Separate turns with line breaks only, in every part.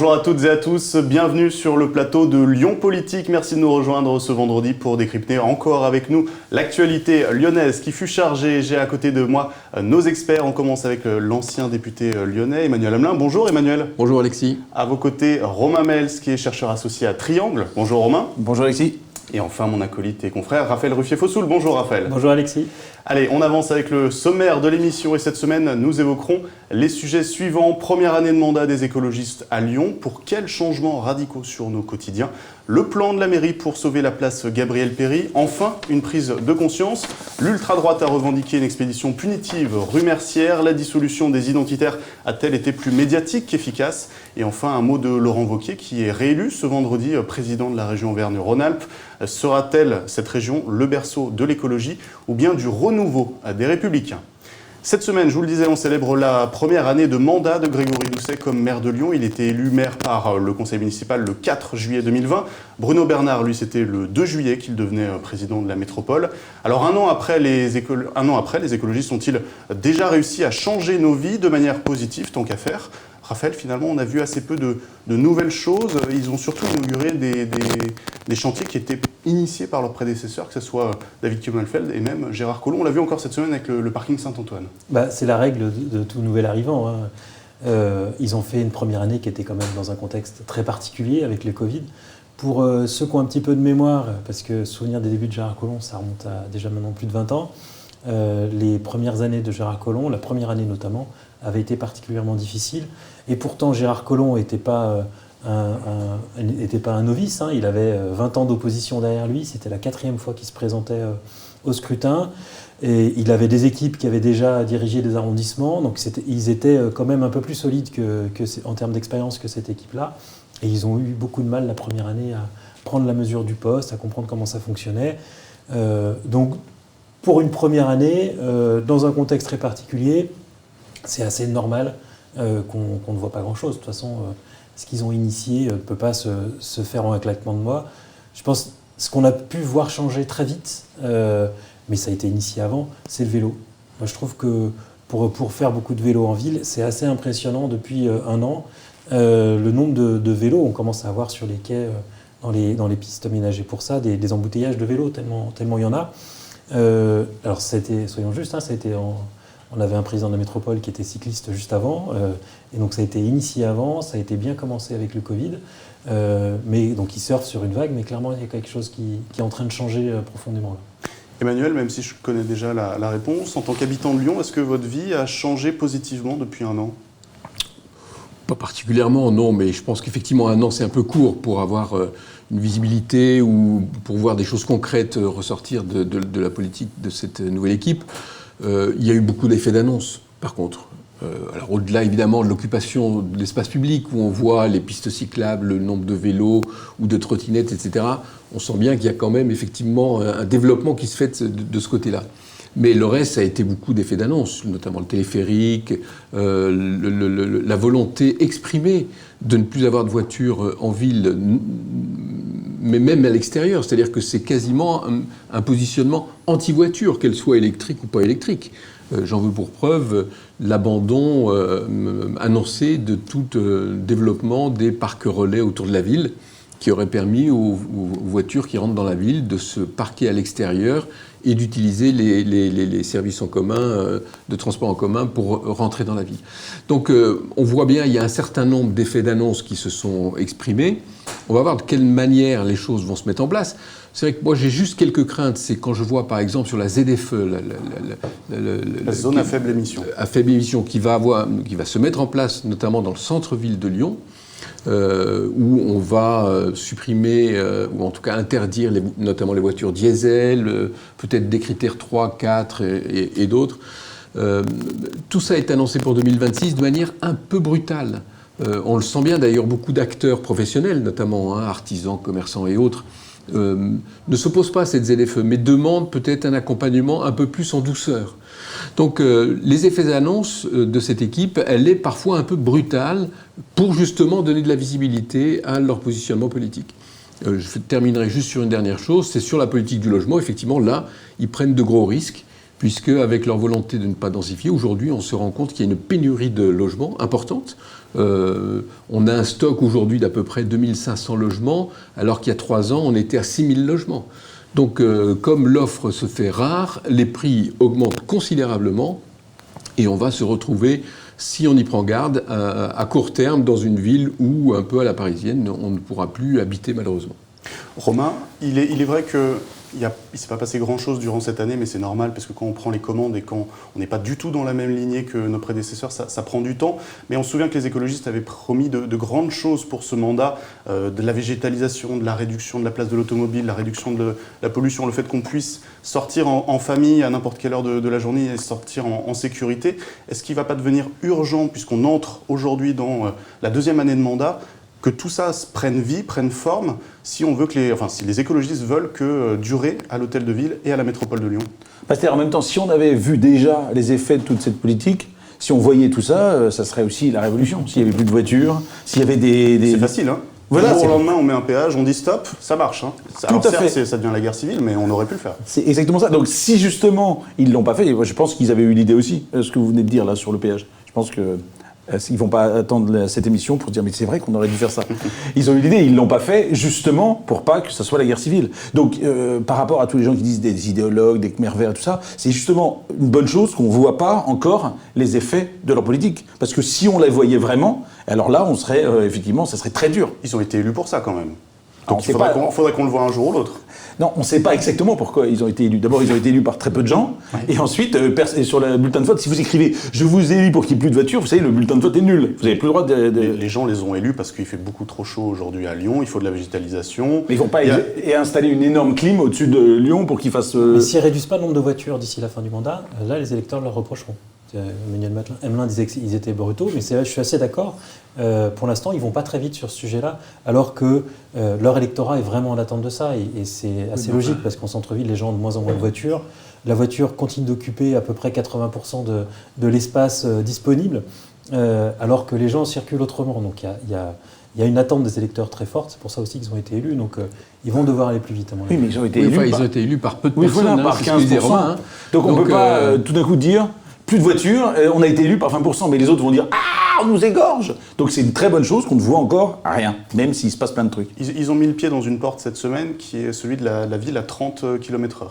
Bonjour à toutes et à tous, bienvenue sur le plateau de Lyon Politique. Merci de nous rejoindre ce vendredi pour décrypter encore avec nous l'actualité lyonnaise qui fut chargée. J'ai à côté de moi nos experts. On commence avec l'ancien député lyonnais Emmanuel Hamelin. Bonjour Emmanuel.
Bonjour Alexis.
À vos côtés, Romain Mels qui est chercheur associé à Triangle. Bonjour Romain.
Bonjour Alexis.
Et enfin mon acolyte et confrère Raphaël Ruffier-Fossoul. Bonjour Raphaël.
Bonjour Alexis.
Allez, on avance avec le sommaire de l'émission et cette semaine, nous évoquerons les sujets suivants. Première année de mandat des écologistes à Lyon. Pour quels changements radicaux sur nos quotidiens? Le plan de la mairie pour sauver la place Gabriel Péri. Enfin, une prise de conscience. L'ultra-droite a revendiqué une expédition punitive rue Mercière. La dissolution des identitaires a-t-elle été plus médiatique qu'efficace? Et enfin, un mot de Laurent Wauquiez qui est réélu ce vendredi président de la région Auvergne-Rhône-Alpes. Sera-t-elle, cette région, le berceau de l'écologie ou bien du renouveau des Républicains? Cette semaine, je vous le disais, on célèbre la première année de mandat de Grégory Doucet comme maire de Lyon. Il était élu maire par le conseil municipal le 4 juillet 2020. Bruno Bernard, lui, c'était le 2 juillet qu'il devenait président de la métropole. Alors un an après, les écologistes ont-ils déjà réussi à changer nos vies de manière positive, tant qu'à faire? Raphaël, finalement, on a vu assez peu de nouvelles choses. Ils ont surtout inauguré des chantiers qui étaient initiés par leurs prédécesseurs, que ce soit David Kemmelfeld et même Gérard Collomb. On l'a vu encore cette semaine avec le parking Saint-Antoine.
C'est la règle de tout nouvel arrivant. Ils ont fait une première année qui était quand même dans un contexte très particulier avec le Covid. Pour ceux qui ont un petit peu de mémoire, parce que souvenir des débuts de Gérard Collomb, ça remonte à déjà maintenant plus de 20 ans, les premières années de Gérard Collomb, la première année notamment, avait été particulièrement difficile. Et pourtant, Gérard Collomb n'était pas un novice. Il avait 20 ans d'opposition derrière lui. C'était la 4e fois qu'il se présentait au scrutin. Et il avait des équipes qui avaient déjà dirigé des arrondissements. Donc ils étaient quand même un peu plus solides en termes d'expérience que cette équipe-là. Et ils ont eu beaucoup de mal la première année à prendre la mesure du poste, à comprendre comment ça fonctionnait. Donc pour une première année, dans un contexte très particulier, c'est assez normal qu'on ne voit pas grand-chose. De toute façon, ce qu'ils ont initié ne peut pas se faire en un claquement de doigts. Je pense que ce qu'on a pu voir changer très vite, mais ça a été initié avant, c'est le vélo. Moi, je trouve que pour faire beaucoup de vélo en ville, c'est assez impressionnant depuis un an. Le nombre de vélos, on commence à avoir sur les quais, dans les pistes aménagées pour ça, des embouteillages de vélos, tellement il y en a. Alors, soyons justes, on avait un président de la métropole qui était cycliste juste avant, et donc ça a été initié avant, ça a été bien commencé avec le Covid, mais donc il surfe sur une vague, mais clairement il y a quelque chose qui est en train de changer profondément là.
Emmanuel, même si je connais déjà la réponse, en tant qu'habitant de Lyon, est-ce que votre vie a changé positivement depuis un an?
Pas particulièrement, non, mais je pense qu'effectivement un an c'est un peu court pour avoir une visibilité ou pour voir des choses concrètes ressortir de la politique de cette nouvelle équipe. Il y a eu beaucoup d'effets d'annonce, par contre. Alors au-delà évidemment de l'occupation de l'espace public, où on voit les pistes cyclables, le nombre de vélos ou de trottinettes, etc., on sent bien qu'il y a quand même effectivement un développement qui se fait de ce côté-là. Mais le reste, ça a été beaucoup d'effets d'annonce, notamment le téléphérique, la volonté exprimée de ne plus avoir de voitures en ville, mais même à l'extérieur. C'est-à-dire que c'est quasiment un positionnement anti-voiture, qu'elle soit électrique ou pas électrique. J'en veux pour preuve l'abandon annoncé de tout développement des parcs relais autour de la ville, qui aurait permis aux voitures qui rentrent dans la ville de se parquer à l'extérieur et d'utiliser les services en commun, de transport en commun pour rentrer dans la ville. Donc on voit bien, il y a un certain nombre d'effets d'annonce qui se sont exprimés. On va voir de quelle manière les choses vont se mettre en place. C'est vrai que moi j'ai juste quelques craintes, c'est quand je vois par exemple sur la ZFE,
la zone à faible émission.
À faible émission qui va se mettre en place notamment dans le centre-ville de Lyon, où on va supprimer, ou en tout cas interdire notamment les voitures diesel, peut-être des critères 3, 4 et d'autres. Tout ça est annoncé pour 2026 de manière un peu brutale. On le sent bien d'ailleurs, beaucoup d'acteurs professionnels, notamment artisans, commerçants et autres, ne s'opposent pas à cette ZFE, mais demandent peut-être un accompagnement un peu plus en douceur. Donc les effets d'annonce de cette équipe, elle est parfois un peu brutale pour justement donner de la visibilité à leur positionnement politique. Je terminerai juste sur une dernière chose, c'est sur la politique du logement. Effectivement, là, ils prennent de gros risques, puisque avec leur volonté de ne pas densifier, aujourd'hui on se rend compte qu'il y a une pénurie de logements importante. On a un stock aujourd'hui d'à peu près 2500 logements, alors qu'il y a 3 ans on était à 6000 logements. Donc comme l'offre se fait rare, les prix augmentent considérablement et on va se retrouver, si on y prend garde, à court terme dans une ville où, un peu à la parisienne, on ne pourra plus habiter malheureusement.
Romain, il est vrai que il ne s'est pas passé grand-chose durant cette année, mais c'est normal parce que quand on prend les commandes et quand on n'est pas du tout dans la même lignée que nos prédécesseurs, ça prend du temps. Mais on se souvient que les écologistes avaient promis de grandes choses pour ce mandat, de la végétalisation, de la réduction de la place de l'automobile, la réduction de la pollution, le fait qu'on puisse sortir en famille à n'importe quelle heure de la journée et sortir en sécurité. Est-ce qu'il ne va pas devenir urgent, puisqu'on entre aujourd'hui dans la 2e année de mandat, que tout ça prenne vie, prenne forme, si on veut si les écologistes veulent que durer à l'hôtel de ville et à la métropole de Lyon?
C'est-à-dire en même temps, si on avait vu déjà les effets de toute cette politique, si on voyait tout ça, ça serait aussi la révolution. S'il n'y avait plus de voitures, s'il y avait des...
C'est facile, hein.
Voilà,
du jour au lendemain, on met un péage, on dit stop, ça marche. Hein. Alors certes, ça devient la guerre civile, mais on aurait pu le faire.
C'est exactement ça. Donc si justement ils ne l'ont pas fait, je pense qu'ils avaient eu l'idée aussi, ce que vous venez de dire là sur le péage. Je pense que ils ne vont pas attendre cette émission pour dire mais c'est vrai qu'on aurait dû faire ça. Ils ont eu l'idée, ils ne l'ont pas fait justement pour pas que ça soit la guerre civile. Donc par rapport à tous les gens qui disent des idéologues, des Khmer verts et tout ça, c'est justement une bonne chose qu'on ne voit pas encore les effets de leur politique. Parce que si on les voyait vraiment, alors là on serait effectivement, ça serait très dur.
Ils ont été élus pour ça quand même.
Alors,
Donc il faudrait qu'on le voie un jour ou l'autre.
Non, on ne sait pas exactement pourquoi ils ont été élus. D'abord, ils ont été élus par très peu de gens. Ouais. Et ensuite, sur le bulletin de vote, si vous écrivez « Je vous ai élu pour qu'il n'y ait plus de voitures », vous savez, le bulletin de vote est nul. Vous n'avez plus le droit de...
Les gens les ont élus parce qu'il fait beaucoup trop chaud aujourd'hui à Lyon, il faut de la végétalisation.
Mais ils ne vont pas installer une énorme clim au-dessus de Lyon pour qu'ils fassent...
Mais s'ils ne réduisent pas le nombre de voitures d'ici la fin du mandat, là, les électeurs leur reprocheront. Emmanuel Emelin disait qu'ils étaient brutaux, mais je suis assez d'accord. Pour l'instant, ils ne vont pas très vite sur ce sujet-là, alors que leur électorat est vraiment en attente de ça. Et c'est assez logique, parce qu'en centre-ville, les gens ont de moins en moins de voitures. La voiture continue d'occuper à peu près 80% de l'espace disponible, alors que les gens circulent autrement. Donc il y a une attente des électeurs très forte. C'est pour ça aussi qu'ils ont été élus. Donc ils vont devoir aller plus vite, à mon avis.
Oui, mais ils ont été élus.
Ils ont été élus par peu de personnes,
par 15%. Romain, donc on ne peut pas tout d'un coup dire... Plus de voitures, on a été élu par 20%, mais les autres vont dire « Ah, on nous égorge !» Donc c'est une très bonne chose qu'on ne voit encore rien, même s'il se passe plein de trucs.
Ils ont mis le pied dans une porte cette semaine qui est celui de la ville à 30 km/h.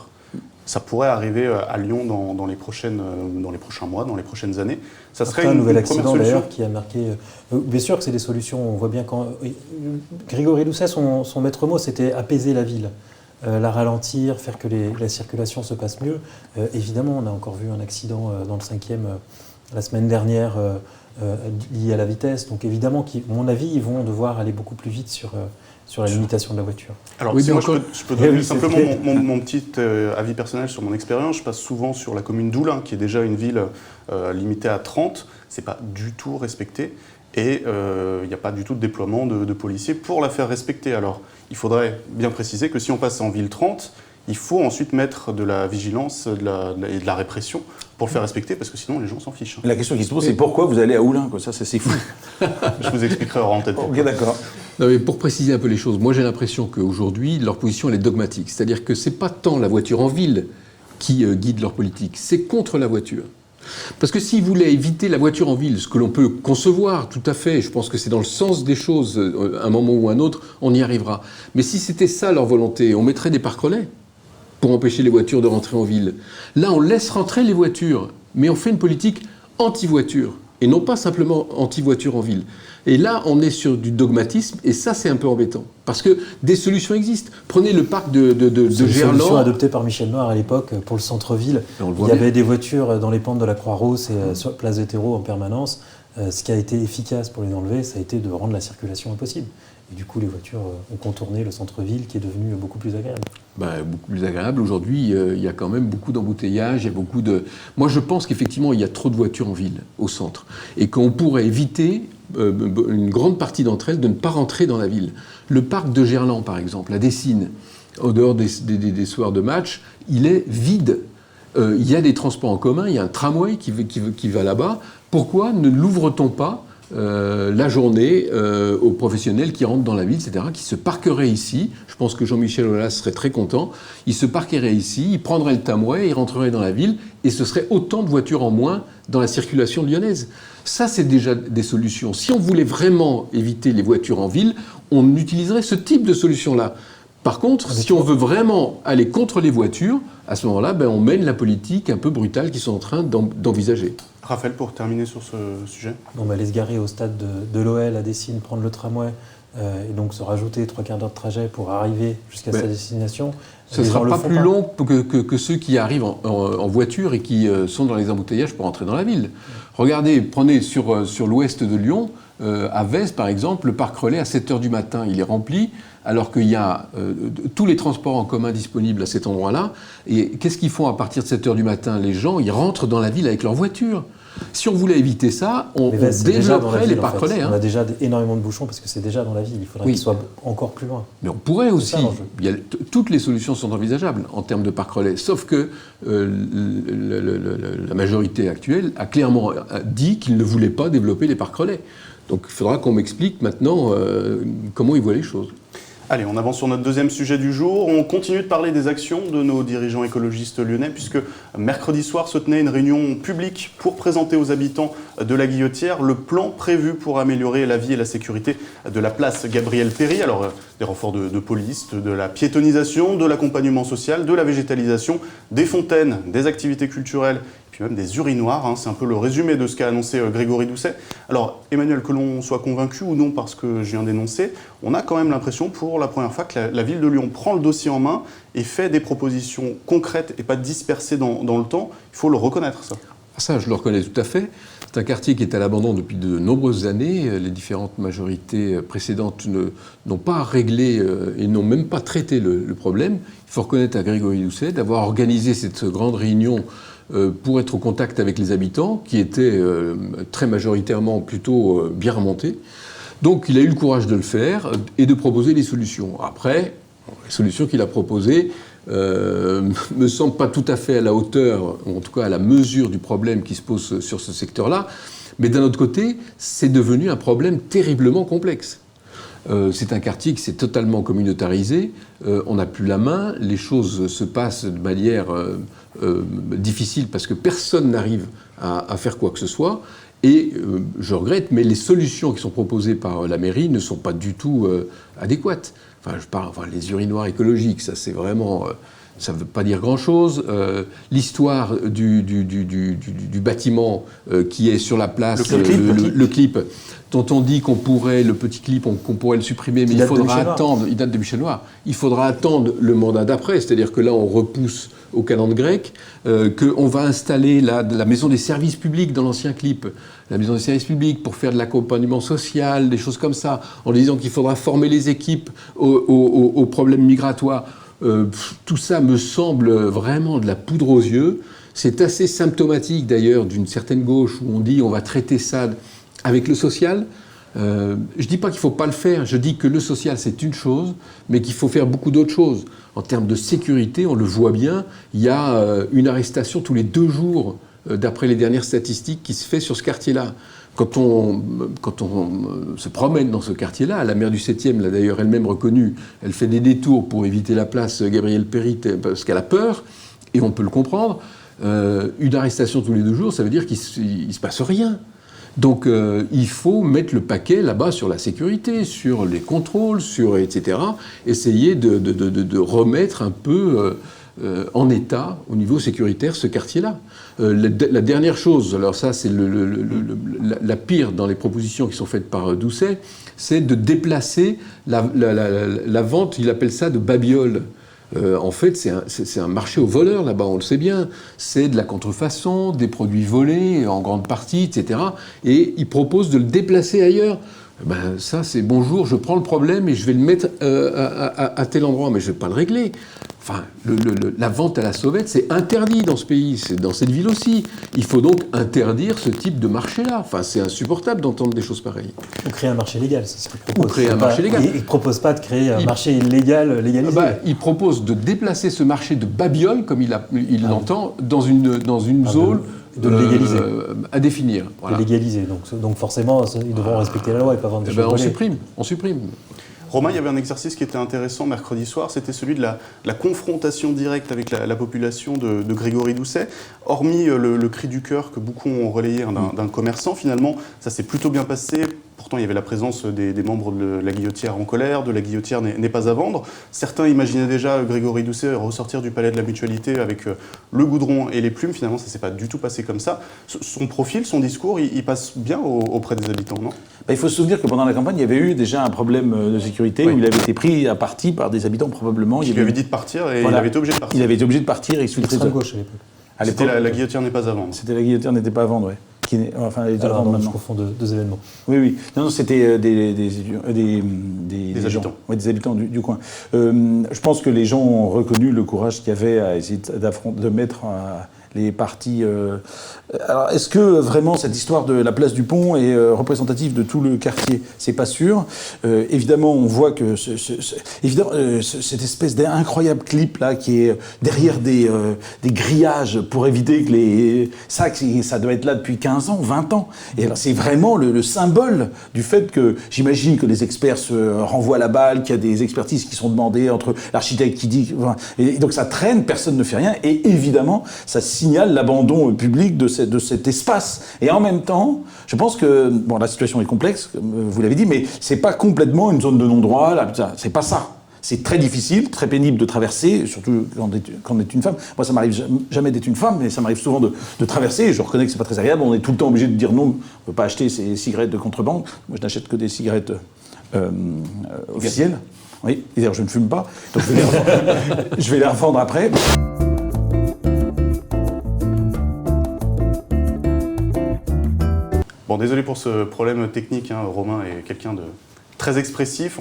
Ça pourrait arriver à Lyon dans les prochains mois, dans les prochaines années. Ça serait
un nouvel
première
accident
solution.
D'ailleurs qui a marqué... bien sûr que c'est des solutions, on voit bien quand... Grégory Doucet, son maître mot, c'était apaiser la ville. La ralentir, faire que la circulation se passe mieux. Évidemment, on a encore vu un accident dans le 5e la semaine dernière lié à la vitesse. Donc évidemment, à mon avis, ils vont devoir aller beaucoup plus vite sur la limitation de la voiture.
Alors si moi je peux donner simplement mon petit avis personnel sur mon expérience. Je passe souvent sur la commune d'Oulin, qui est déjà une ville limitée à 30. C'est pas du tout respecté. Et il n'y a pas du tout de déploiement de policiers pour la faire respecter. Alors, il faudrait bien préciser que si on passe en ville 30, il faut ensuite mettre de la vigilance et de la répression pour le faire respecter, parce que sinon les gens s'en fichent.
La question qui se pose, c'est pourquoi vous allez à Oulin, quoi. Ça, c'est fou.
Je vous expliquerai hors antenne.
Ok, d'accord.
Non, mais pour préciser un peu les choses, moi j'ai l'impression qu'aujourd'hui, leur position elle est dogmatique. C'est-à-dire que ce n'est pas tant la voiture en ville qui guide leur politique, c'est contre la voiture. Parce que s'ils voulaient éviter la voiture en ville, ce que l'on peut concevoir tout à fait, je pense que c'est dans le sens des choses, un moment ou un autre, on y arrivera. Mais si c'était ça leur volonté, on mettrait des pare-relais pour empêcher les voitures de rentrer en ville. Là, on laisse rentrer les voitures, mais on fait une politique anti-voiture, et non pas simplement anti-voiture en ville. Et là, on est sur du dogmatisme, et ça, c'est un peu embêtant. Parce que des solutions existent. Prenez le parc de Gerland.
C'est une solution adoptée par Michel Noir à l'époque pour le centre-ville. Il y avait des voitures dans les pentes de la Croix-Rousse et sur Place des Terreaux en permanence. Ce qui a été efficace pour les enlever, ça a été de rendre la circulation impossible. Et du coup, les voitures ont contourné le centre-ville qui est devenu beaucoup plus agréable.
Beaucoup plus agréable. Aujourd'hui, il y a quand même beaucoup d'embouteillages, il y a beaucoup de... Moi, je pense qu'effectivement, il y a trop de voitures en ville, au centre. Et qu'on pourrait éviter, une grande partie d'entre elles, de ne pas rentrer dans la ville. Le parc de Gerland, par exemple, à Dessines, au dehors des soirs de match, il est vide. Il y a des transports en commun, il y a un tramway qui va là-bas. Pourquoi ne l'ouvre-t-on pas la journée aux professionnels qui rentrent dans la ville, etc., qui se parqueraient ici. Je pense que Jean-Michel Aulas serait très content. Il se parquerait ici, il prendrait le tramway, il rentrerait dans la ville, et ce serait autant de voitures en moins dans la circulation lyonnaise. Ça, c'est déjà des solutions. Si on voulait vraiment éviter les voitures en ville, on utiliserait ce type de solution-là. Par contre, si on veut vraiment aller contre les voitures, à ce moment-là, on mène la politique un peu brutale qu'ils sont en train d'envisager.
Raphaël, pour terminer sur ce sujet.
Aller se garer au stade de l'OL à Dessines, prendre le tramway, et donc se rajouter 3/4 d'heure de trajet pour arriver jusqu'à sa destination.
Ce ne sera pas plus long que ceux qui arrivent en voiture et qui sont dans les embouteillages pour entrer dans la ville. Regardez, prenez sur l'ouest de Lyon, à Vez par exemple, le parc relais à 7h du matin, il est rempli, alors qu'il y a tous les transports en commun disponibles à cet endroit-là. Et qu'est-ce qu'ils font à partir de 7h du matin? Les gens, ils rentrent dans la ville avec leur voiture. Si on voulait éviter ça, on développerait les parcs relais.
On a déjà énormément de bouchons parce que c'est déjà dans la ville. Il faudrait qu'ils soient encore plus loin.
Mais on pourrait aussi. Toutes les solutions sont envisageables en termes de parcs relais. Sauf que la majorité actuelle a clairement dit qu'il ne voulait pas développer les parcs relais. Donc il faudra qu'on m'explique maintenant comment ils voient les choses.
Allez, on avance sur notre deuxième sujet du jour. On continue de parler des actions de nos dirigeants écologistes lyonnais, puisque mercredi soir se tenait une réunion publique pour présenter aux habitants de la Guillotière le plan prévu pour améliorer la vie et la sécurité de la place Gabriel-Péri. Alors, des renforts de police, de la piétonisation, de l'accompagnement social, de la végétalisation, des fontaines, des activités culturelles, puis même des urinoirs. C'est un peu le résumé de ce qu'a annoncé Grégory Doucet. Alors, Emmanuel, que l'on soit convaincu ou non par ce que je viens d'énoncer, on a quand même l'impression pour la première fois que la ville de Lyon prend le dossier en main et fait des propositions concrètes et pas dispersées dans le temps. Il faut le reconnaître, ça.
Ça, je le reconnais tout à fait. C'est un quartier qui est à l'abandon depuis de nombreuses années. Les différentes majorités précédentes n'ont pas réglé et n'ont même pas traité le problème. Il faut reconnaître à Grégory Doucet d'avoir organisé cette grande réunion pour être au contact avec les habitants, qui étaient très majoritairement plutôt bien remontés. Donc il a eu le courage de le faire et de proposer des solutions. Après, les solutions qu'il a proposées me semblent pas tout à fait à la hauteur, ou en tout cas à la mesure du problème qui se pose sur ce secteur-là. Mais d'un autre côté, c'est devenu un problème terriblement complexe. C'est un quartier qui s'est totalement communautarisé, on n'a plus la main, les choses se passent de manière difficile parce que personne n'arrive à faire quoi que ce soit. Et je regrette, mais les solutions qui sont proposées par la mairie ne sont pas du tout adéquates. Les urinoirs écologiques, ça c'est vraiment... ça ne veut pas dire grand-chose. L'histoire du bâtiment qui est sur la place, le clip, dont on dit qu'on pourrait, le petit clip, qu'on pourrait le supprimer, mais il faudra attendre, il date de Michel Noir, il faudra attendre le mandat d'après, c'est-à-dire que là on repousse au calendrier grec, qu'on va installer la maison des services publics dans l'ancien clip, la maison des services publics pour faire de l'accompagnement social, des choses comme ça, en disant qu'il faudra former les équipes aux problèmes migratoires. Tout ça me semble vraiment de la poudre aux yeux. C'est assez symptomatique d'ailleurs d'une certaine gauche où on dit on va traiter ça avec le social. Je ne dis pas qu'il ne faut pas le faire, je dis que le social c'est une chose, mais qu'il faut faire beaucoup d'autres choses. En termes de sécurité, on le voit bien, il y a une arrestation tous les 2 jours, d'après les dernières statistiques, qui se fait sur ce quartier-là. Quand on se promène dans ce quartier-là, la maire du 7e l'a d'ailleurs elle-même reconnu, elle fait des détours pour éviter la place Gabriel-Péri parce qu'elle a peur, et on peut le comprendre. Une arrestation tous les 2 jours, ça veut dire qu'il ne se passe rien. Donc il faut mettre le paquet là-bas sur la sécurité, sur les contrôles, etc. Essayer de remettre un peu en état, au niveau sécuritaire, ce quartier-là. La dernière chose, alors ça c'est la pire dans les propositions qui sont faites par Doucet, c'est de déplacer la vente, il appelle ça de babioles. En fait, c'est un marché aux voleurs là-bas, on le sait bien. C'est de la contrefaçon, des produits volés en grande partie, etc. Et il propose de le déplacer ailleurs. Ça, c'est bonjour, je prends le problème et je vais le mettre à tel endroit, mais je ne vais pas le régler. Enfin, la vente à la sauvette, c'est interdit dans ce pays, c'est dans cette ville aussi. Il faut donc interdire ce type de marché-là. Enfin, c'est insupportable d'entendre des choses pareilles.
Ou créer un marché légal, c'est ce qu'il propose.
Ou créer un marché légal.
Il ne propose pas de créer un marché illégal, légalisé.
Il propose de déplacer ce marché de babioles, comme il l'entend, dans une zone
De le légaliser.
À définir. Voilà.
De légaliser. Donc forcément, ils devront respecter la loi et pas vendre des choses volées.
On supprime.
Romain, il y avait un exercice qui était intéressant mercredi soir, c'était celui de la confrontation directe avec la population de Grégory Doucet. Hormis le cri du cœur que beaucoup ont relayé d'un commerçant, finalement, ça s'est plutôt bien passé. Pourtant, il y avait la présence des membres de la Guillotière en colère, de la Guillotière n'est pas à vendre. Certains imaginaient déjà Grégory Doucet ressortir du palais de la Mutualité avec le goudron et les plumes. Finalement, ça ne s'est pas du tout passé comme ça. Son profil, son discours, il passe bien auprès des habitants, non ?
Il faut se souvenir que pendant la campagne, il y avait eu déjà un problème de sécurité où il avait été pris à partie par des habitants probablement.
Il lui avait dit de partir et il avait été obligé de partir.
Il avait été obligé de partir et exfiltrer.
Extrême gauche à l'époque.
C'était la Guillotière n'est pas à vendre.
C'était la Guillotière n'était pas à vendre, oui. Enfin, elle est à vendre maintenant.
Je confonds deux événements.
Oui. Non, c'était des
habitants.
Oui, des habitants du coin. Je pense que les gens ont reconnu le courage qu'il y avait à essayer de mettre les partis. Alors, est-ce que vraiment cette histoire de la place du Pont est représentative de tout le quartier ? C'est pas sûr. Évidemment, on voit que cette espèce d'incroyable clip là qui est derrière des grillages pour éviter que ça doit être là depuis 15 ans, 20 ans. Et alors, c'est vraiment le symbole du fait que j'imagine que les experts se renvoient la balle, qu'il y a des expertises qui sont demandées entre l'architecte qui dit. Et donc ça traîne, personne ne fait rien. Et évidemment, ça signale l'abandon public de cet espace. Et en même temps, je pense que la situation est complexe, comme vous l'avez dit, mais c'est pas complètement une zone de non-droit. Là, c'est pas ça. C'est très difficile, très pénible de traverser, surtout quand on est une femme. Moi, ça m'arrive jamais d'être une femme, mais ça m'arrive souvent de traverser. Et je reconnais que c'est pas très agréable. On est tout le temps obligé de dire non. On ne peut pas acheter ces cigarettes de contrebande. Moi, je n'achète que des cigarettes officielles. Oui. Et d'ailleurs, je ne fume pas. Donc, je vais les revendre après.
Bon, désolé pour ce problème technique, Romain est quelqu'un de très expressif.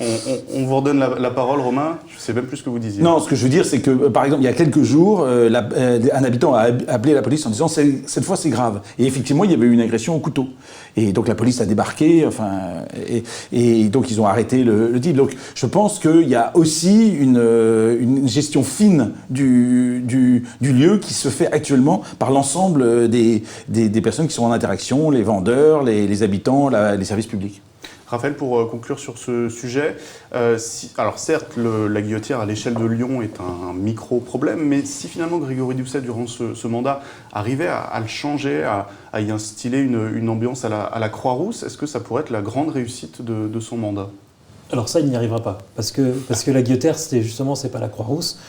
On vous redonne la parole, Romain. Je ne sais même plus ce que vous disiez.
Non, ce que je veux dire, c'est que, par exemple, il y a quelques jours, un habitant a appelé la police en disant « cette fois, c'est grave ». Et effectivement, il y avait eu une agression au couteau. Et donc, la police a débarqué, et donc, ils ont arrêté le type. Donc, je pense qu'il y a aussi une gestion fine du lieu qui se fait actuellement par l'ensemble des personnes qui sont en interaction, les vendeurs, les habitants, les services publics.
Raphaël, pour conclure sur ce sujet, alors certes, la Guillotière à l'échelle de Lyon est un micro-problème, mais si finalement Grégory Doucet, durant ce mandat, arrivait à le changer, à y instiller une ambiance à la Croix-Rousse, est-ce que ça pourrait être la grande réussite de son mandat ?
Alors ça, il n'y arrivera pas, parce que la Guillotière, c'est pas la Croix-Rousse.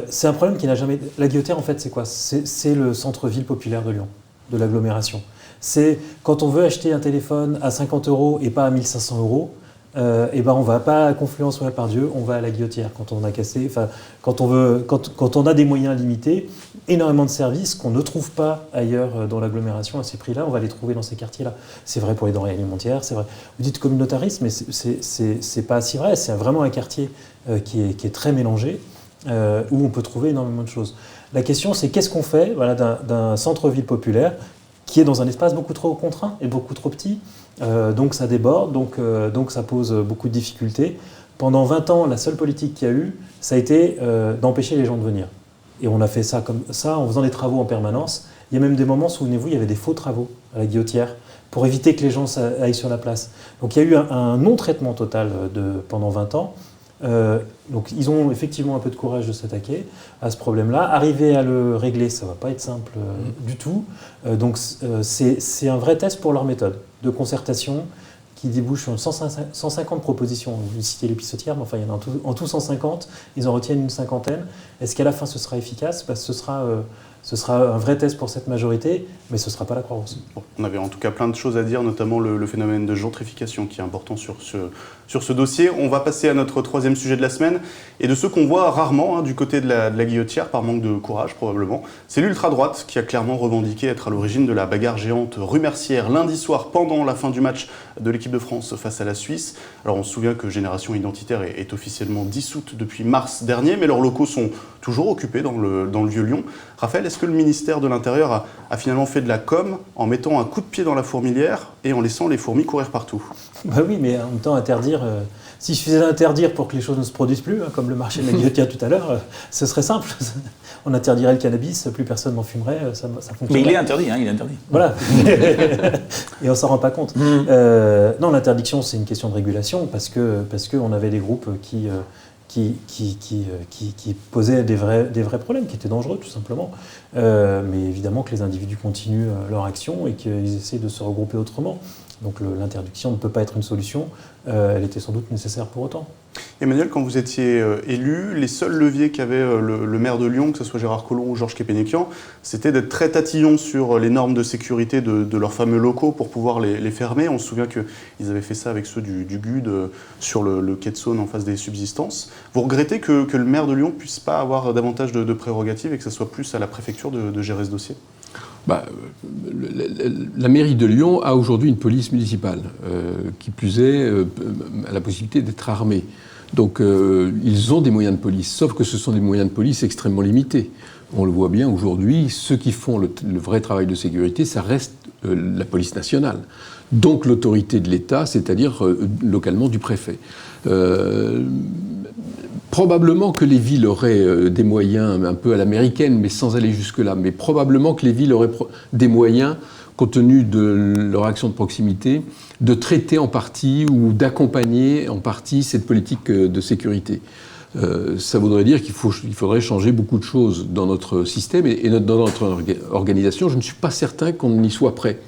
C'est un problème qui n'a jamais... La Guillotière, en fait, c'est quoi ? C'est le centre-ville populaire de Lyon, de l'agglomération. C'est quand on veut acheter un téléphone à 50 € et pas à 1 500 €, et ben on va pas à Confluence ou à Pardieu, on va à la Guillotière quand on a cassé. Enfin, quand on a des moyens limités, énormément de services qu'on ne trouve pas ailleurs dans l'agglomération à ces prix-là, on va les trouver dans ces quartiers-là. C'est vrai pour les denrées alimentaires, c'est vrai. Vous dites communautarisme, mais c'est pas si vrai. C'est vraiment un quartier qui est très mélangé, où on peut trouver énormément de choses. La question, c'est qu'est-ce qu'on fait d'un centre-ville populaire qui est dans un espace beaucoup trop contraint et beaucoup trop petit, donc ça déborde, donc ça pose beaucoup de difficultés. Pendant 20 ans, la seule politique qu'il y a eu, ça a été d'empêcher les gens de venir. Et on a fait ça comme ça, en faisant des travaux en permanence. Il y a même des moments, souvenez-vous, il y avait des faux travaux à la Guillotière, pour éviter que les gens aillent sur la place. Donc il y a eu un non-traitement total pendant 20 ans. Donc ils ont effectivement un peu de courage de s'attaquer à ce problème-là. Arriver à le régler, ça ne va pas être simple du tout. Donc c'est un vrai test pour leur méthode de concertation qui débouche sur 150 propositions. Vous citez les pissotières, mais enfin il y en a en tout 150. Ils en retiennent une cinquantaine. Est-ce qu'à la fin ce sera efficace ? Parce que ce sera un vrai test pour cette majorité, mais ce ne sera pas la Croix-Rousse.
Bon, on avait en tout cas plein de choses à dire, notamment le phénomène de gentrification qui est important sur ce dossier. On va passer à notre troisième sujet de la semaine, et de ceux qu'on voit rarement du côté de la Guillotière, par manque de courage probablement. C'est l'ultra-droite qui a clairement revendiqué être à l'origine de la bagarre géante rue Mercière lundi soir pendant la fin du match de l'équipe de France face à la Suisse. Alors on se souvient que Génération Identitaire est officiellement dissoute depuis mars dernier, mais leurs locaux sont toujours occupés dans le Vieux-Lyon. Raphaël, est-ce que le ministère de l'Intérieur a finalement fait de la com en mettant un coup de pied dans la fourmilière et en laissant les fourmis courir partout ?
Bah oui, mais en même temps, interdire, S'il suffisait d'interdire pour que les choses ne se produisent plus, comme le marché de la guillotière tout à l'heure, ce serait simple. On interdirait le cannabis, plus personne n'en fumerait, ça fonctionnerait.
Mais il est interdit, il est interdit.
Voilà. Et on s'en rend pas compte. Non, l'interdiction, c'est une question de régulation, parce que on avait des groupes qui posaient des vrais problèmes, qui étaient dangereux, tout simplement. Mais évidemment que les individus continuent leur action et qu'ils essaient de se regrouper autrement. Donc l'interdiction ne peut pas être une solution, elle était sans doute nécessaire pour autant.
Emmanuel, quand vous étiez élu, les seuls leviers qu'avait le maire de Lyon, que ce soit Gérard Collomb ou Georges Képénékian, c'était d'être très tatillons sur les normes de sécurité de leurs fameux locaux pour pouvoir les fermer. On se souvient qu'ils avaient fait ça avec ceux du GUD sur le quai de Saône en face des subsistances. Vous regrettez que le maire de Lyon ne puisse pas avoir davantage de prérogatives et que ce soit plus à la préfecture de gérer ce dossier ?
La mairie de Lyon a aujourd'hui une police municipale, qui plus est, a la possibilité d'être armée. Donc ils ont des moyens de police, sauf que ce sont des moyens de police extrêmement limités. On le voit bien aujourd'hui, ceux qui font le vrai travail de sécurité, ça reste la police nationale. Donc l'autorité de l'État, c'est-à-dire localement du préfet. Probablement que les villes auraient des moyens un peu à l'américaine, mais sans aller jusque-là. Mais probablement que les villes auraient des moyens, compte tenu de leur action de proximité, de traiter en partie ou d'accompagner en partie cette politique de sécurité. Ça voudrait dire qu'il faudrait changer beaucoup de choses dans notre système et dans notre organisation. Je ne suis pas certain qu'on y soit prêt.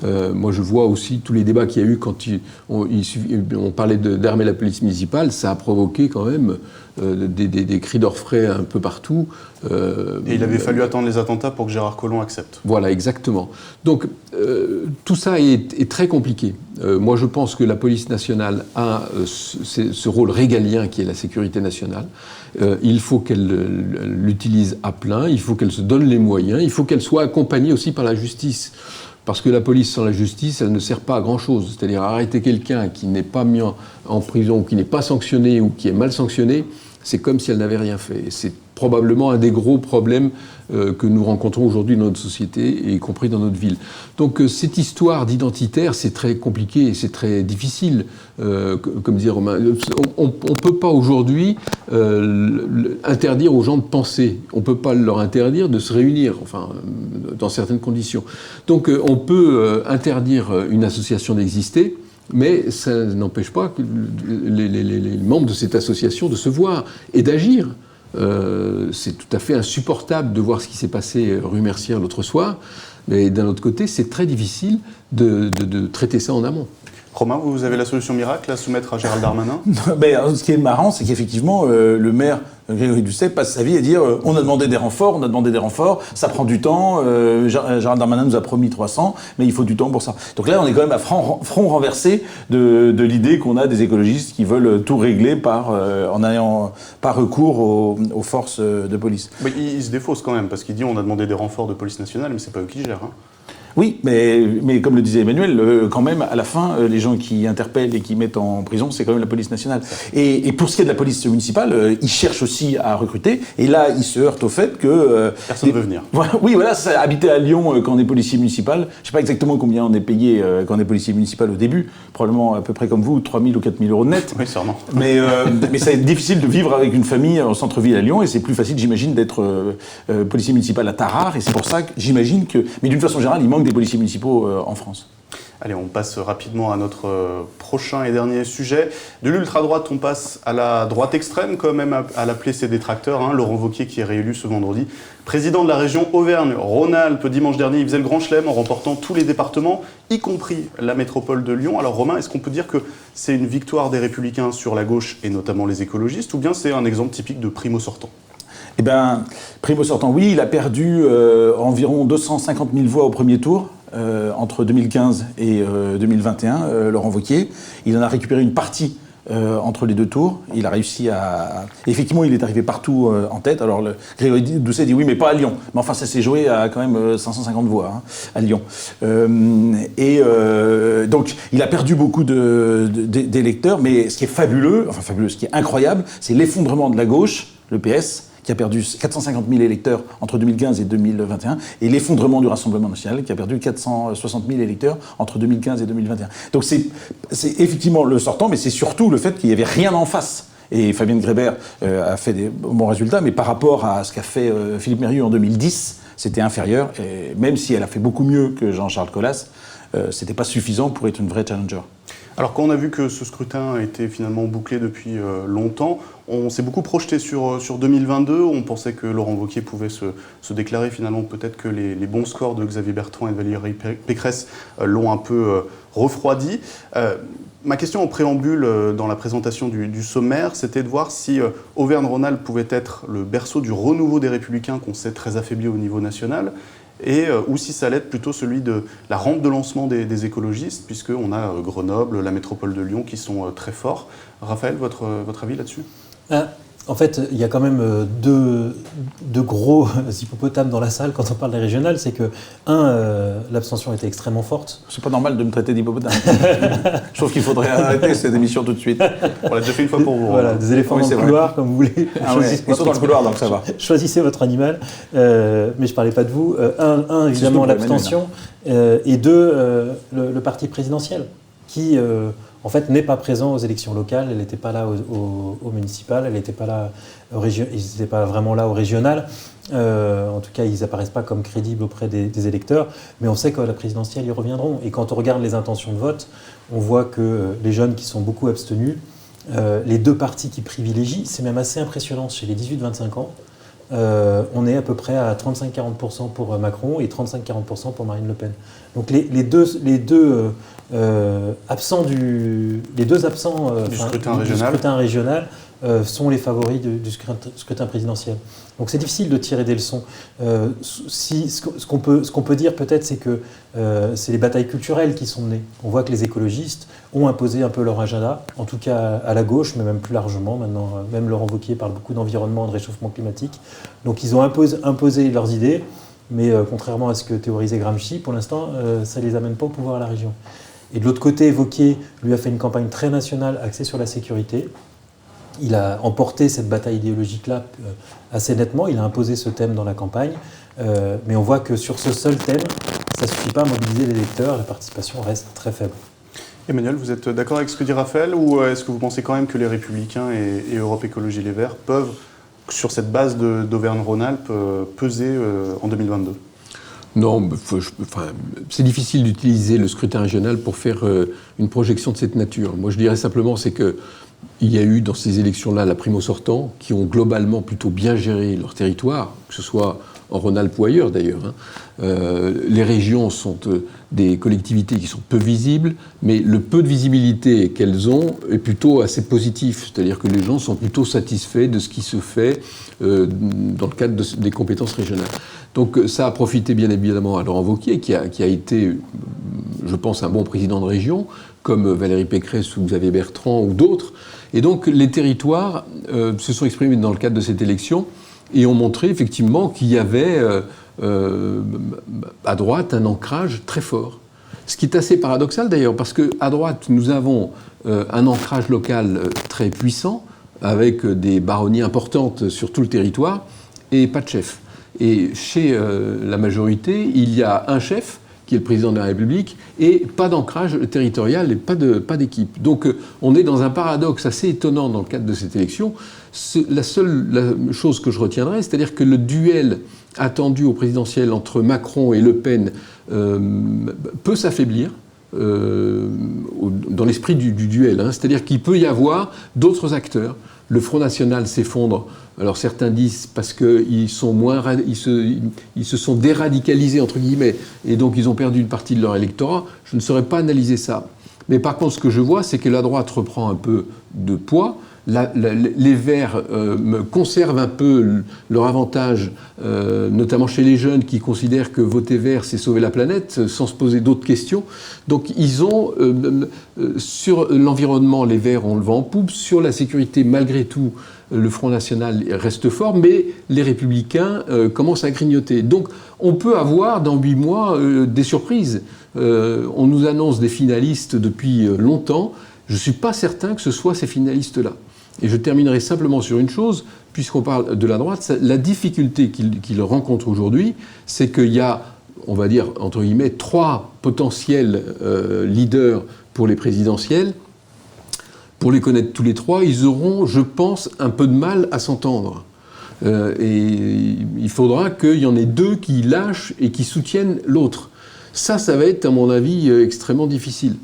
Moi, je vois aussi tous les débats qu'il y a eu quand on parlait d'armer la police municipale. Ça a provoqué quand même des cris d'orfraie un peu partout.
Et il avait fallu attendre les attentats pour que Gérard Collomb accepte.
Voilà, exactement. Donc, tout ça est très compliqué. Moi, je pense que la police nationale a ce rôle régalien qui est la sécurité nationale. Il faut qu'elle l'utilise à plein, il faut qu'elle se donne les moyens, il faut qu'elle soit accompagnée aussi par la justice. Parce que la police sans la justice, elle ne sert pas à grand-chose. C'est-à-dire arrêter quelqu'un qui n'est pas mis en prison, qui n'est pas sanctionné ou qui est mal sanctionné, c'est comme si elle n'avait rien fait. Et c'est probablement un des gros problèmes que nous rencontrons aujourd'hui dans notre société, y compris dans notre ville. Donc cette histoire d'identitaire, c'est très compliqué et c'est très difficile. Comme disait Romain, on ne peut pas aujourd'hui interdire aux gens de penser. On ne peut pas leur interdire de se réunir, enfin, dans certaines conditions. Donc on peut interdire une association d'exister, mais ça n'empêche pas que les membres de cette association de se voir et d'agir. C'est tout à fait insupportable de voir ce qui s'est passé rue Mercière l'autre soir, mais d'un autre côté, c'est très difficile de traiter ça en amont.
Romain, vous avez la solution miracle à soumettre à Gérald Darmanin ?
Ce qui est marrant, c'est qu'effectivement, le maire Grégory Doucet passe sa vie à dire on a demandé des renforts, ça prend du temps, Gérald Darmanin nous a promis 300, mais il faut du temps pour ça. Donc là, on est quand même à front renversé de l'idée qu'on a des écologistes qui veulent tout régler en ayant pas recours aux forces de police.
Mais il se défausse quand même, parce qu'il dit on a demandé des renforts de police nationale, mais c'est pas eux qui gèrent.
Oui, mais comme le disait Emmanuel, quand même, à la fin, les gens qui interpellent et qui mettent en prison, c'est quand même la police nationale. Et pour ce qui est de la police municipale, ils cherchent aussi à recruter. Et là, ils se heurtent au fait que...
Personne ne veut venir.
Voilà, ça, habiter à Lyon quand on est policier municipal, je ne sais pas exactement combien on est payé quand on est policier municipal au début, probablement à peu près comme vous, 3 000 ou 4 000 euros net.
Oui, sûrement.
Mais c'est difficile de vivre avec une famille en centre-ville à Lyon, et c'est plus facile, j'imagine, d'être policier municipal à Tarare. Et c'est pour ça que j'imagine que... Mais d'une façon générale, il manque des policiers municipaux en France.
Allez, on passe rapidement à notre prochain et dernier sujet. De l'ultra-droite, on passe à la droite extrême, quand même à l'appeler ses détracteurs. Laurent Wauquiez, qui est réélu ce vendredi. Président de la région Auvergne-Rhône-Alpes, dimanche dernier, il faisait le grand chelem en remportant tous les départements, y compris la métropole de Lyon. Alors Romain, est-ce qu'on peut dire que c'est une victoire des Républicains sur la gauche, et notamment les écologistes, ou bien c'est un exemple typique de primo sortant ?
Eh bien, primo sortant, oui, il a perdu environ 250 000 voix au premier tour, entre 2015 et 2021, Laurent Wauquiez. Il en a récupéré une partie entre les deux tours. Il a réussi à... Effectivement, il est arrivé partout en tête. Alors, Grégory Doucet dit oui, mais pas à Lyon. Mais enfin, ça s'est joué à quand même 550 voix à Lyon. Donc, il a perdu beaucoup d'électeurs. Mais ce qui est fabuleux, ce qui est incroyable, c'est l'effondrement de la gauche, le PS, qui a perdu 450 000 électeurs entre 2015 et 2021, et l'effondrement du Rassemblement national, qui a perdu 460 000 électeurs entre 2015 et 2021. Donc c'est effectivement le sortant, mais c'est surtout le fait qu'il n'y avait rien en face. Et Fabienne Grébert a fait des bons résultats, mais par rapport à ce qu'a fait Philippe Mérieux en 2010, c'était inférieur, et même si elle a fait beaucoup mieux que Jean-Charles Collas, c'était pas suffisant pour être une vraie challenger.
Alors quand on a vu que ce scrutin a été finalement bouclé depuis longtemps, on s'est beaucoup projeté sur 2022. On pensait que Laurent Wauquiez pouvait se déclarer finalement. Peut-être que les bons scores de Xavier Bertrand et de Valérie Pécresse l'ont un peu refroidi. Ma question en préambule dans la présentation du sommaire, c'était de voir si Auvergne-Rhône-Alpes pouvait être le berceau du renouveau des Républicains qu'on sait très affaibli au niveau national, ou si ça allait être plutôt celui de la rampe de lancement des écologistes, puisqu'on a Grenoble, la métropole de Lyon qui sont très forts. Raphaël, votre avis là-dessus ?
En fait, il y a quand même deux gros hippopotames dans la salle quand on parle des régionales. C'est que, l'abstention était extrêmement forte.
C'est pas normal de me traiter d'hippopotame. Je trouve qu'il faudrait arrêter cette émission tout de suite.
On l'a déjà fait une fois pour vous.
Voilà, des éléphants dans le couloir, comme vous voulez.
Ils sont dans le couloir, donc ça va.
Choisissez votre animal. Mais je ne parlais pas de vous. Évidemment, l'abstention. Et deux, le parti présidentiel, qui... en fait, n'est pas présent aux élections locales. Elle n'était pas là au municipal, elle n'était pas là ils n'étaient pas vraiment là au régional. En tout cas, ils n'apparaissent pas comme crédibles auprès des électeurs. Mais on sait qu'à la présidentielle, ils reviendront. Et quand on regarde les intentions de vote, on voit que les jeunes qui sont beaucoup abstenus, les deux partis qui privilégient, c'est même assez impressionnant chez les 18-25 ans. On est à peu près à 35-40% pour Macron et 35-40% pour Marine Le Pen. Donc les deux absents du scrutin régional sont les favoris du scrutin présidentiel. Donc c'est difficile de tirer des leçons. Ce qu'on peut dire peut-être, c'est que c'est les batailles culturelles qui sont menées. On voit que les écologistes ont imposé un peu leur agenda, en tout cas à la gauche, mais même plus largement. Maintenant, même Laurent Wauquiez parle beaucoup d'environnement, de réchauffement climatique. Donc ils ont imposé leurs idées, mais contrairement à ce que théorisait Gramsci, pour l'instant, ça ne les amène pas au pouvoir à la région. Et de l'autre côté, Wauquiez, lui, a fait une campagne très nationale axée sur la sécurité. Il a emporté cette bataille idéologique-là assez nettement. Il a imposé ce thème dans la campagne. Mais on voit que sur ce seul thème, ça ne suffit pas à mobiliser les électeurs. La participation reste très faible.
Emmanuel, vous êtes d'accord avec ce que dit Raphaël, ou est-ce que vous pensez quand même que les Républicains et Europe Écologie Les Verts peuvent, sur cette base d'Auvergne-Rhône-Alpes, peser en 2022 ?
Non, c'est difficile d'utiliser le scrutin régional pour faire une projection de cette nature. Moi, je dirais simplement, c'est qu'il y a eu dans ces élections-là la primo-sortant, qui ont globalement plutôt bien géré leur territoire, que ce soit en Rhône-Alpes ou ailleurs d'ailleurs. Les régions sont des collectivités qui sont peu visibles, mais le peu de visibilité qu'elles ont est plutôt assez positif. C'est-à-dire que les gens sont plutôt satisfaits de ce qui se fait dans le cadre des compétences régionales. Donc ça a profité bien évidemment à Laurent Wauquiez, qui a été, je pense, un bon président de région, comme Valérie Pécresse ou Xavier Bertrand ou d'autres. Et donc les territoires se sont exprimés dans le cadre de cette élection et ont montré effectivement qu'il y avait à droite un ancrage très fort. Ce qui est assez paradoxal d'ailleurs, parce qu'à droite, nous avons un ancrage local très puissant, avec des baronnies importantes sur tout le territoire, et pas de chef. Et chez la majorité, il y a un chef, qui est le président de la République, et pas d'ancrage territorial et pas d'équipe. Donc on est dans un paradoxe assez étonnant dans le cadre de cette élection. La chose que je retiendrai, c'est-à-dire que le duel attendu au présidentiel entre Macron et Le Pen peut s'affaiblir dans l'esprit du duel. C'est-à-dire qu'il peut y avoir d'autres acteurs. Le Front National s'effondre. Alors certains disent parce qu'ils ils se sont déradicalisés, entre guillemets, et donc ils ont perdu une partie de leur électorat. Je ne saurais pas analyser ça. Mais par contre, ce que je vois, c'est que la droite reprend un peu de poids. Les Verts conservent un peu leur avantage, notamment chez les jeunes qui considèrent que voter vert, c'est sauver la planète, sans se poser d'autres questions. Donc ils ont, sur l'environnement, les Verts ont le vent en poupe. Sur la sécurité, malgré tout, le Front National reste fort, mais les Républicains commencent à grignoter. Donc on peut avoir, dans 8 mois, des surprises. On nous annonce des finalistes depuis longtemps. Je ne suis pas certain que ce soit ces finalistes-là. Et je terminerai simplement sur une chose, puisqu'on parle de la droite, la difficulté qu'il rencontre aujourd'hui, c'est qu'il y a, on va dire, entre guillemets, 3 potentiels leaders pour les présidentielles. Pour les connaître tous les 3, ils auront, je pense, un peu de mal à s'entendre. Et il faudra qu'il y en ait 2 qui lâchent et qui soutiennent l'autre. Ça va être, à mon avis, extrêmement difficile.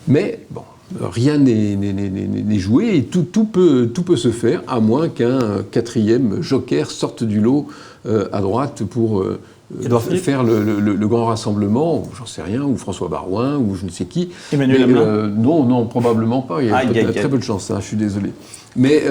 Mais, bon, rien n'est joué et tout peut se faire, à moins qu'un 4e joker sorte du lot à droite pour faire le grand rassemblement, j'en sais rien, ou François Baroin, ou je ne sais qui.
Emmanuel Hamelin
non, probablement pas, il y a très peu de chance, hein, je suis désolé. Mais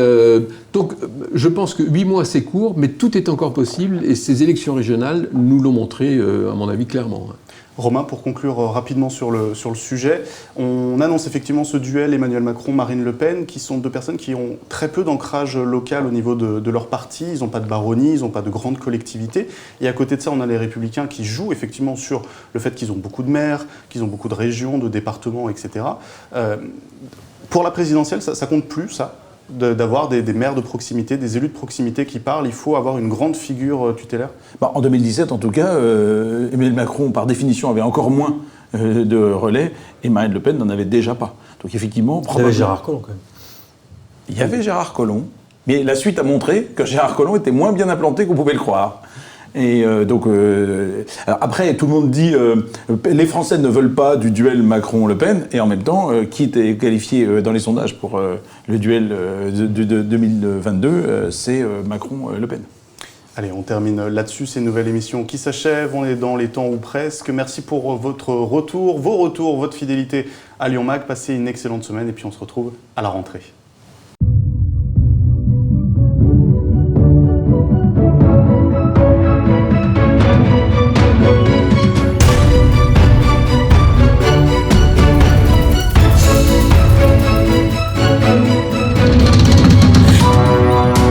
donc, je pense que 8 mois c'est court, mais tout est encore possible, et ces élections régionales nous l'ont montré, à mon avis, clairement.
Romain, pour conclure rapidement sur le sujet, on annonce effectivement ce duel Emmanuel Macron-Marine Le Pen, qui sont 2 personnes qui ont très peu d'ancrage local au niveau de leur parti. Ils n'ont pas de baronnie, ils n'ont pas de grande collectivité. Et à côté de ça, on a les Républicains qui jouent effectivement sur le fait qu'ils ont beaucoup de maires, qu'ils ont beaucoup de régions, de départements, etc. Pour la présidentielle, ça compte plus, ça, d'avoir des maires de proximité, des élus de proximité qui parlent. Il faut avoir une grande figure tutélaire.
En 2017, en tout cas, Emmanuel Macron, par définition, avait encore moins de relais, et Marine Le Pen n'en avait déjà pas. Donc effectivement,
il y avait Gérard Collomb, quand même.
Il y avait Gérard Collomb, mais la suite a montré que Gérard Collomb était moins bien implanté qu'on pouvait le croire. Et donc, alors après, tout le monde dit les Français ne veulent pas du duel Macron-Le Pen, et en même temps, qui était qualifié dans les sondages pour le duel de 2022, c'est Macron-Le Pen.
Allez, on termine là-dessus, c'est une nouvelle émission qui s'achève, on est dans les temps ou presque. Merci pour votre retour, vos retours, votre fidélité à Lyon Mag. Passez une excellente semaine et puis on se retrouve à la rentrée.